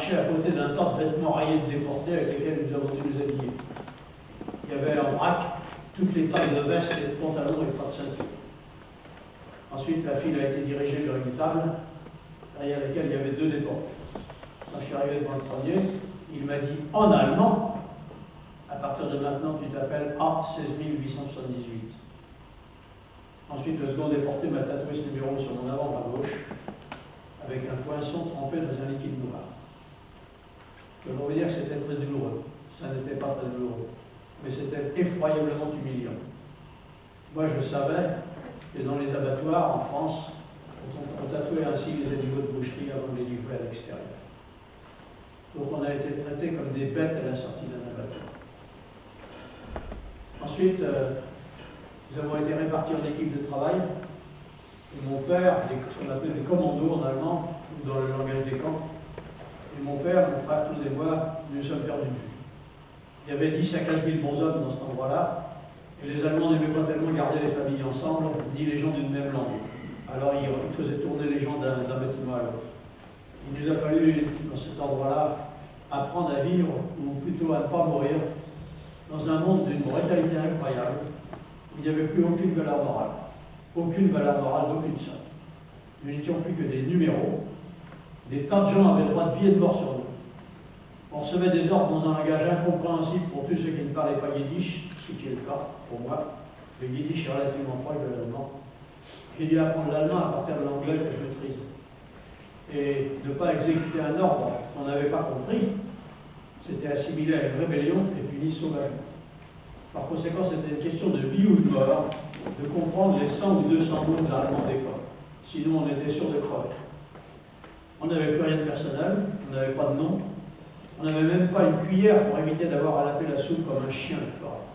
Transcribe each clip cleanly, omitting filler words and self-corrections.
marchait à côté d'un tas de vêtements rayés de déportés avec lesquels nous avons dû nous habiller. Il y avait en vrac toutes les tailles de vestes et de pantalons et pas de ceinture. Ensuite, la file a été dirigée vers une table derrière laquelle il y avait 2 déportés. Quand je suis arrivé devant le premier, il m'a dit en allemand, à partir de maintenant, tu t'appelles A16878. Ensuite, le second déporté m'a tatoué ce numéro sur mon avant-bras gauche, avec un poinçon trempé dans un liquide noir. Je peux vous dire que c'était très douloureux. Ça n'était pas très douloureux, mais c'était effroyablement humiliant. Moi, je savais que dans les abattoirs, en France, on tatouait ainsi les animaux de boucherie avant de les livrer à l'extérieur. Donc on a été traités comme des bêtes à la sortie d'un abattoir. Ensuite, nous avons été répartis en équipes de travail. Et mon père, ce qu'on appelle les commandos en allemand, ou dans le langage des camps, et mon père, mon frère, tous et moi, nous sommes perdus de vue. Il y avait 10 à 15 000 bons hommes dans cet endroit-là, et les Allemands n'aimaient pas tellement garder les familles ensemble, ni les gens d'une même langue. Alors ils faisaient tourner les gens d'un bâtiment à l'autre. Il nous a fallu, dans cet endroit-là, apprendre à vivre, ou plutôt à ne pas mourir, dans un monde d'une brutalité incroyable, où il n'y avait plus aucune valeur morale. Aucune valeur morale d'aucune sorte. Nous n'étions plus que des numéros. Des tas de gens avaient le droit de vie et de mort sur nous. On recevait des ordres dans un langage incompréhensible pour tous ceux qui ne parlaient pas yiddish, ce qui est le cas pour moi. Le yiddish est relativement proche de l'allemand. J'ai dû apprendre l'allemand à partir de l'anglais que je maîtrise. Et ne pas exécuter un ordre qu'on n'avait pas compris, c'était assimilé à une rébellion et puni sauvagement. Par conséquent, c'était une question de vie ou de mort, de comprendre les 100 ou 200 mots de l'allemand d'école. Sinon, on était sûr de crever. On n'avait plus rien de personnel, on n'avait pas de nom, on n'avait même pas une cuillère pour éviter d'avoir à laper la soupe comme un chien de forêt.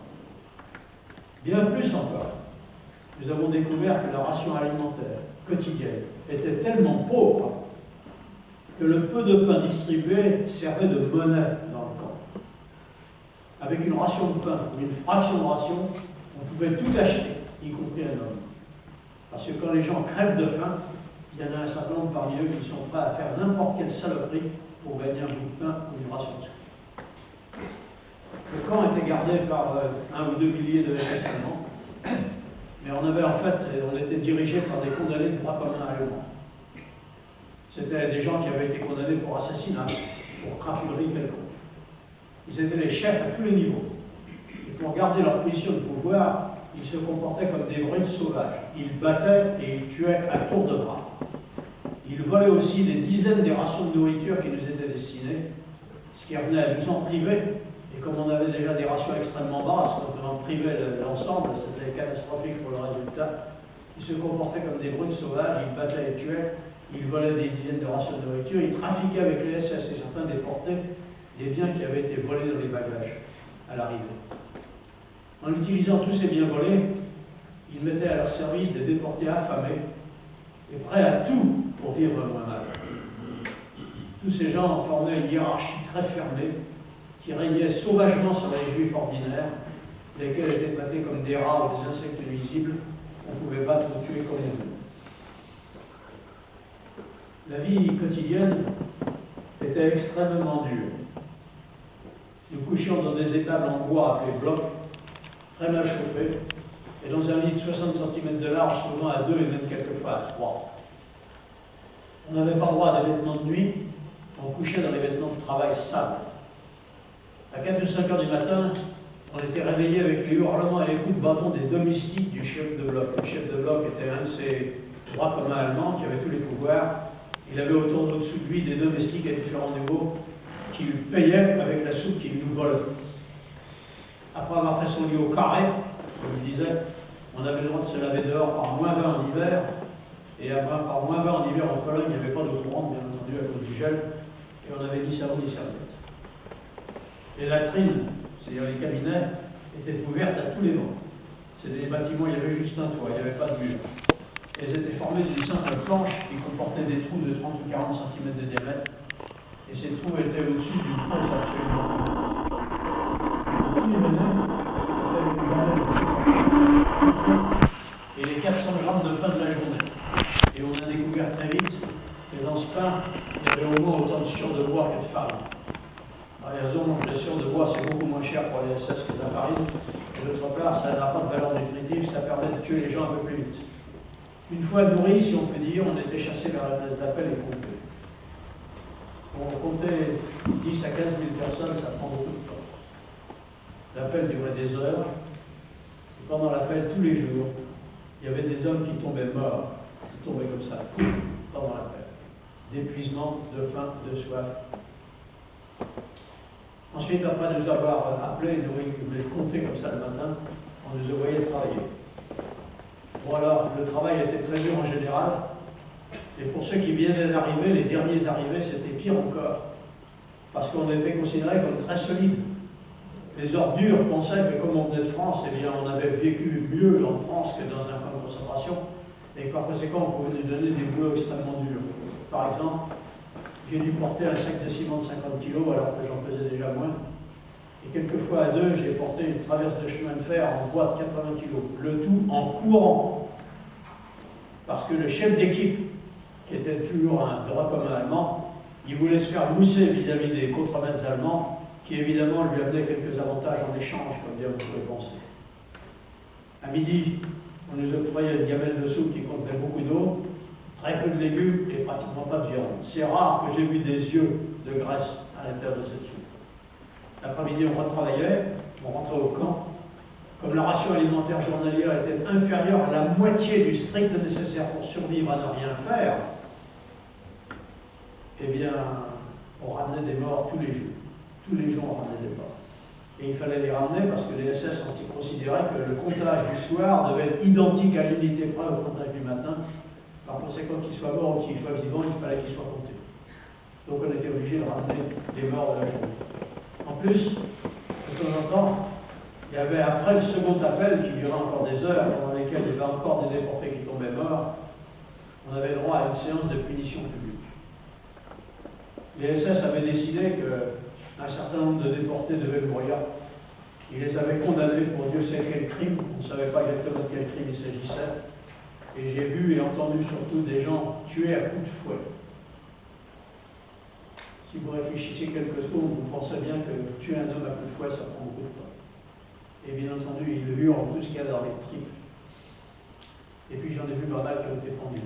Bien plus encore, nous avons découvert que la ration alimentaire quotidienne était tellement pauvre que le peu de pain distribué servait de monnaie dans le camp. Avec une ration de pain ou une fraction de ration, on pouvait tout acheter, y compris un homme. Parce que quand les gens crèvent de faim, il y en a un certain nombre parmi eux qui sont prêts à faire n'importe quelle saloperie pour gagner un bout de pain ou une ration de soupe. Le camp était gardé par 1 ou 2 milliers de SS allemands, mais on était dirigé par des condamnés de droit commun allemands. C'était des gens qui avaient été condamnés pour assassinat, pour crapulerie quelconque. Ils étaient les chefs à tous les niveaux. Et pour garder leur position de pouvoir, ils se comportaient comme des bruts sauvages. Ils battaient et ils tuaient à tour de bras. Ils volaient aussi des dizaines des rations de nourriture qui nous étaient destinées, ce qui revenait à nous en priver. Et comme on avait déjà des rations extrêmement basses, quand on en privait l'ensemble, c'était catastrophique pour le résultat. Ils se comportaient comme des bruts sauvages, ils battaient et tuaient, ils volaient des dizaines de rations de nourriture, ils trafiquaient avec les SS et certains déportaient des biens qui avaient été volés dans les bagages à l'arrivée. En utilisant tous ces biens volés, ils mettaient à leur service des déportés affamés et prêts à tout pour vivre moins mal. Tous ces gens formaient une hiérarchie très fermée qui régnait sauvagement sur les juifs ordinaires, lesquels étaient traités comme des rats ou des insectes nuisibles qu'on pouvait battre ou tuer comme on voulait. La vie quotidienne était extrêmement dure. Nous couchions dans des étables en bois appelés blocs, très mal chauffés, et dans un lit de 60 cm de large, souvent à 2 et même quelquefois à 3. On n'avait pas droit à des vêtements de nuit, on couchait dans les vêtements de travail sales. À 4 ou 5 heures du matin, on était réveillés avec les hurlements et les coups de bâton des domestiques du chef de bloc. Le chef de bloc était un de ces droits communs allemands qui avait tous les pouvoirs. Il avait au-dessus de lui des domestiques à différents niveaux qui lui payaient avec la soupe qu'il nous volait. Après avoir fait son lit au carré, comme il disait, on avait le droit de se laver dehors par -20 en hiver, et par -20 en hiver en Pologne, il n'y avait pas d'eau courante, bien entendu, à cause du gel, et on n'avait ni savon ni serviette. Les latrines, c'est-à-dire les cabinets, étaient ouvertes à tous les vents. C'était des bâtiments, il y avait juste un toit, il n'y avait pas de mur. Elles étaient formées d'une simple planche qui comportait des trous de 30 ou 40 cm de diamètre, et ces trous étaient au-dessus d'une fosse absolument. Et les 400 grammes de pain de la journée. Et on a découvert très vite Et dans ce pain, il y avait au moins autant de sciure de bois que de farine. Par raison, la sciure de bois, c'est beaucoup moins cher pour les SS que la farine. Et d'autre part, ça n'a pas de valeur nutritive, ça permet de tuer les gens un peu plus vite. Une fois nourris, si on peut dire, on était chassé vers la place d'appel et compté. On comptait 10 à 15 000 personnes, ça prend beaucoup de temps. L'appel durait des heures. Et pendant l'appel, tous les jours, il y avait des hommes qui tombaient morts, qui tombaient comme ça, pendant l'appel. D'épuisement, de faim, de soif. Ensuite, après nous avoir appelés, nous les compter comme ça le matin, on nous envoyait travailler. Bon alors, le travail était très dur en général, et pour ceux qui venaient d'arriver, les derniers arrivés, c'était pire encore, parce qu'on était considérés comme très solides. Les ordures pensaient que comme on venait de France, eh bien on avait vécu mieux en France que dans un camp de concentration, et par conséquent on pouvait nous donner des boulots extrêmement durs. Par exemple, j'ai dû porter un sac de ciment de 50 kg alors que j'en faisais déjà moins. Et quelquefois à deux, j'ai porté une traverse de chemin de fer en bois de 80 kg. Le tout en courant. Parce que le chef d'équipe, qui était toujours un droit commun allemand, il voulait se faire mousser vis-à-vis des contremaîtres allemands, qui évidemment lui amenaient quelques avantages en échange, comme bien vous pouvez penser. À midi, on nous octroyait une gamelle de soupe qui contenait beaucoup d'eau, très peu de légumes et pratiquement pas de viande. C'est rare que j'ai vu des yeux de graisse à l'intérieur de cette soupe. L'après-midi, on retravaillait, on rentrait au camp. Comme la ration alimentaire journalière était inférieure à la moitié du strict nécessaire pour survivre à ne rien faire, eh bien, on ramenait des morts tous les jours. Tous les jours, on ramenait des morts. Et il fallait les ramener parce que les SS considéraient que le comptage du soir devait être identique à l'unité près au comptage du matin. Par conséquent, qu'il soit mort ou qu'il soit vivant, il fallait qu'il soit compté. Donc on était obligé de ramener des morts de la journée. En plus, de temps en temps, il y avait après le second appel qui durait encore des heures, pendant lesquelles il y avait encore des déportés qui tombaient morts, on avait droit à une séance de punition publique. Les SS avaient décidé qu'un certain nombre de déportés devaient mourir. Ils les avaient condamnés pour Dieu sait quel crime, on ne savait pas exactement de quel crime il s'agissait. Et j'ai vu et entendu surtout des gens tués à coups de fouet. Si vous réfléchissez quelques secondes, vous pensez bien que tuer un homme à coups de fouet, ça prend beaucoup de temps. Et bien entendu, ils le hurlent tout ce qu'il y a dans les tripes. Et puis j'en ai vu pas mal qui ont été pendus.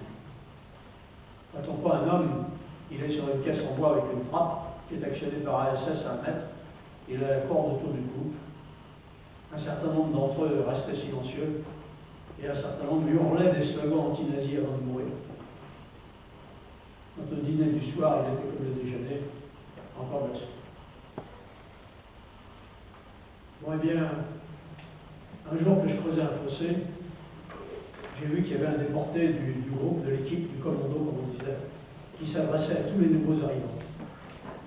Quand on prend un homme, il est sur une caisse en bois avec une trappe qui est actionnée par un SS à 1 mètre. Il a la corde autour du cou. Un certain nombre d'entre eux restaient silencieux. Et un certain nombre hurlaient des slogans anti-nazis avant de mourir. Quand au dîner du soir, il était comme le déjeuner, encore de la soupe. Bon, eh bien, un jour que je creusais un fossé, j'ai vu qu'il y avait un déporté du groupe, de l'équipe, du commando, comme on disait, qui s'adressait à tous les nouveaux arrivants.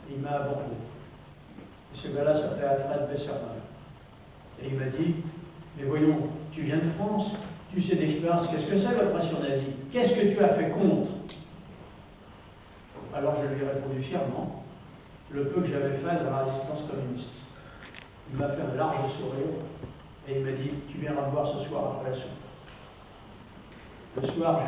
Il m'a abordé. Et ce gars-là s'appelait Alfred Besserman. Et il m'a dit, mais voyons, tu viens de France, tu sais d'expérience, qu'est-ce que c'est l'oppression nazie? Qu'est-ce que tu as fait contre? Alors je lui ai répondu fièrement, le peu que j'avais fait de la résistance communiste. Il m'a fait un large sourire et il m'a dit, tu viendras me voir ce soir après la soupe. Le soir,